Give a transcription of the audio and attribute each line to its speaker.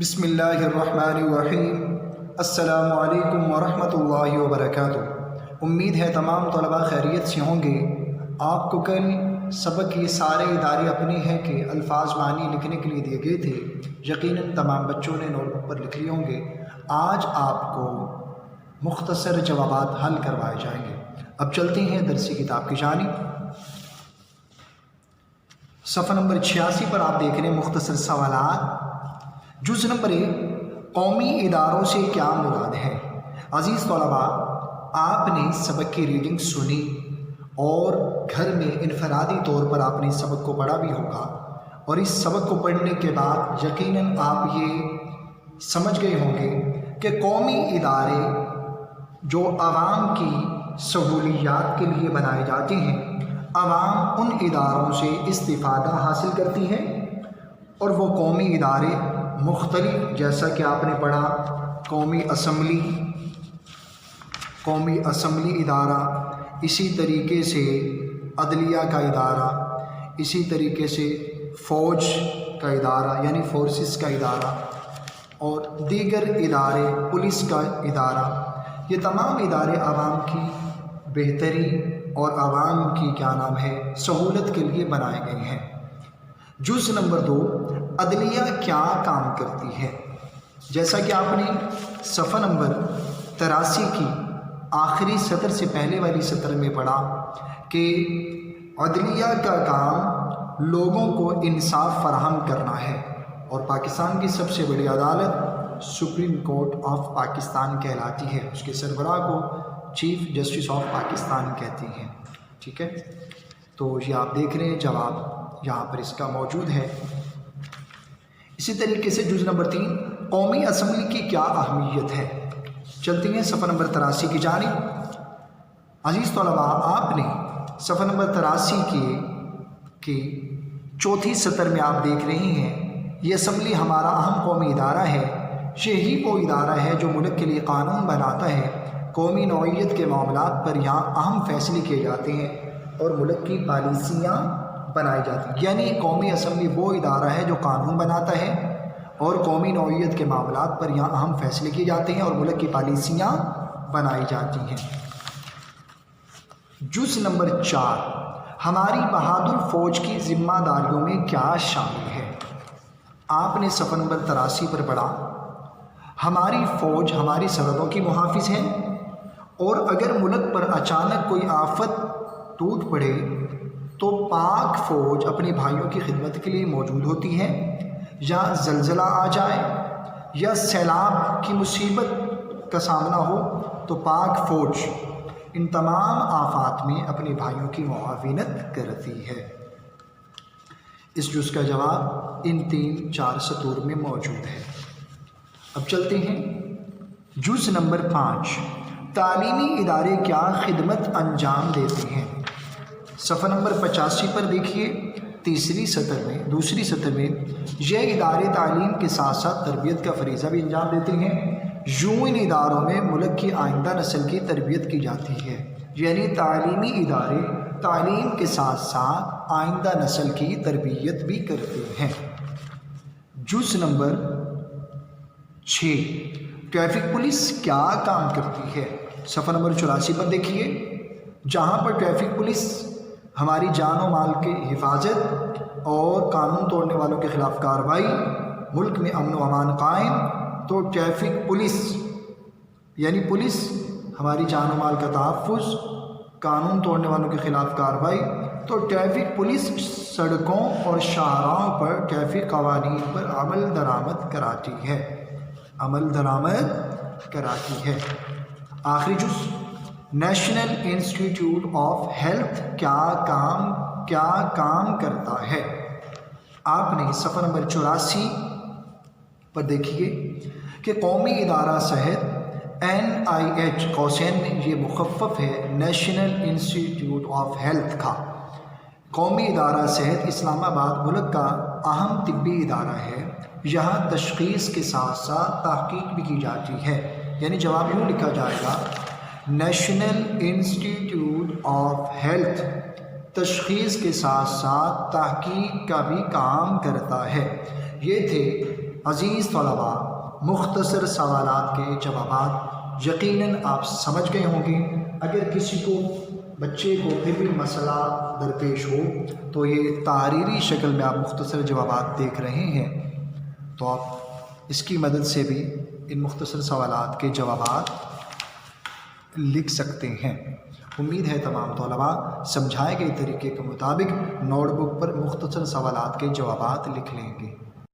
Speaker 1: बिस्मिल्लाहिर्रहमानिर्रहीम। अस्सलामु अलैकुम वरहमतुल्लाहि वबरकातुहू। उम्मीद है तमाम तलबा खैरियत से होंगे। आपको कल सबक ये सारे इदारे अपने हैं कि अल्फाज मानी लिखने के लिए दिए गए थे। यकीनन तमाम बच्चों ने नोटबुक पर लिख लिए होंगे। आज आपको मुख्तसर जवाबात हल करवाए जाएंगे। अब चलते हैं दरसी किताब की जानिब। सफ़ा नंबर 86 पर आप देख रहे हैं मुख्तसर सवालात। जुज़ नंबर 1, कौमी इदारों से क्या मुराद है। अज़ीज़ तलबा, आपने सबक की रीडिंग सुनी और घर में इनफरादी तौर पर आपने इस सबक को पढ़ा भी होगा, और इस सबक को पढ़ने के बाद यकीनन आप ये समझ गए होंगे कि कौमी इदारे जो आवाम की सहूलियात के लिए बनाए जाते हैं, आवाम उन इदारों से इस्तिफ़ादा हासिल करती है। और वो कौमी इदारे मुख्तलिफ, जैसा कि आपने पढ़ा, कौमी असम्बली इदारा, इसी तरीके से अदलिया का इदारा, इसी तरीके से फ़ौज का इदारा यानी फोर्सेस का इदारा, और दीगर इदारे, पुलिस का इदारा, ये तमाम इदारे आवाम की बेहतरी और आवाम की सहूलत के लिए बनाए गए हैं। जुज़ नंबर 2, अदलिया क्या काम करती है। जैसा कि आपने सफ़ा नंबर 83 की आखिरी सतर से पहले वाली सतर में पढ़ा कि अदलिया का काम लोगों को इंसाफ फराहम करना है, और पाकिस्तान की सबसे बड़ी अदालत सुप्रीम कोर्ट ऑफ पाकिस्तान कहलाती है। उसके सरबराह को चीफ जस्टिस ऑफ पाकिस्तान कहती हैं। ठीक है, तो ये आप देख रहे हैं, जवाब यहाँ पर इसका मौजूद है। इसी तरीके से जुज़ नंबर 3, कौमी असम्बली की क्या अहमियत है। चलते हैं सफ़ा नंबर 83 की जानिब। अज़ीज़ तलबा, आपने सफ़ा नंबर 83 की चौथी सतर में आप देख रहे हैं, ये असम्बली हमारा अहम कौमी इदारा है। यही वो इदारा है जो मुल्क के लिए कानून बनाता है। कौमी नौइयत के मामलात पर यहाँ अहम फैसले किए जाते हैं और मुल्क की पॉलिसियाँ बनाई जाती हैं। यानी कौमी असम्बली वो इदारा है जो कानून बनाता है और कौमी नौइयत के मामलात पर यहाँ अहम फैसले किए जाते हैं और मुल्क की पॉलिसियाँ बनाई जाती हैं। जुज़ नंबर 4, हमारी बहादुर फ़ौज की ज़िम्मेदारियों में क्या शामिल है। आपने सफ़ा नंबर 83 पर पढ़ा, हमारी फ़ौज हमारी सरहदों की मुहाफ़िज़ है, और अगर मुल्क पर अचानक कोई आफत टूट पड़े तो पाक फ़ौज अपने भाइयों की खिदमत के लिए मौजूद होती है। या ज़लज़ला आ जाए या सैलाब की मुसीबत का सामना हो तो पाक फ़ौज इन तमाम आफात में अपने भाइयों की मुआविनत करती है। इस जुज़ का जवाब इन 3-4 सतूर में मौजूद है। अब चलते हैं जुज़ नंबर 5, तालीमी इदारे क्या खिदमत अंजाम देते हैं। सफ़ा नंबर 85 पर देखिए, दूसरी सतर में ये इदारे तालीम के साथ साथ तरबियत का फरीज़ा भी अंजाम देते हैं। यूँ इन इदारों में मुल्क की आइंदा नस्ल की तरबियत की जाती है। यानी तालीमी इदारे तालीम के साथ साथ आइंदा नस्ल की तरबियत भी करते हैं। जुज़ नंबर 6, ट्रैफिक पुलिस क्या काम करती है। सफ़ा नंबर 84 पर देखिए, जहाँ पर ट्रैफिक पुलिस हमारी जान और माल की हिफाजत और कानून तोड़ने वालों के ख़िलाफ़ कार्रवाई, मुल्क में अमन व अमान कायम, तो ट्रैफिक पुलिस यानी पुलिस हमारी जान और माल का तहफ़्फ़ुज़, कानून तोड़ने वालों के ख़िलाफ़ कार्रवाई, तो ट्रैफिक पुलिस सड़कों और शाहराहों पर ट्रैफिक क़वानीन पर अमल दरामद कराती है। आखिरी जुज़, नेशनल इंस्टीट्यूट ऑफ हेल्थ क्या काम करता है। आपने सफ़ा नंबर 84 पर देखिए कि कौमी इदारा सेहत NIH कौसैन में ये मुखफ़्फ़ है नेशनल इंस्टीट्यूट ऑफ हेल्थ का। कौमी इदारा सेहत इस्लामाबाद मुल्क का अहम तिब्बी इदारा है। यहाँ तशख़ीस के साथ साथ तहक़ीक़ भी की जाती है। यानी जवाब यूँ लिखा जाएगा, नेशनल इंस्टीट्यूट ऑफ हेल्थ तशख़ीस के साथ साथ तहक़ीक़ का भी काम करता है। ये थे عزیز طلباء، مختصر سوالات کے جوابات یقیناً آپ سمجھ گئے ہوں گے۔ اگر کسی کو بچے کو پھر بھی مسئلہ درپیش ہو تو یہ تحریری شکل میں آپ مختصر جوابات دیکھ رہے ہیں، تو آپ اس کی مدد سے بھی ان مختصر سوالات کے جوابات لکھ سکتے ہیں۔ امید ہے تمام طلباء سمجھائے گئے طریقے کے مطابق نوٹ بک پر مختصر سوالات کے جوابات لکھ لیں گے۔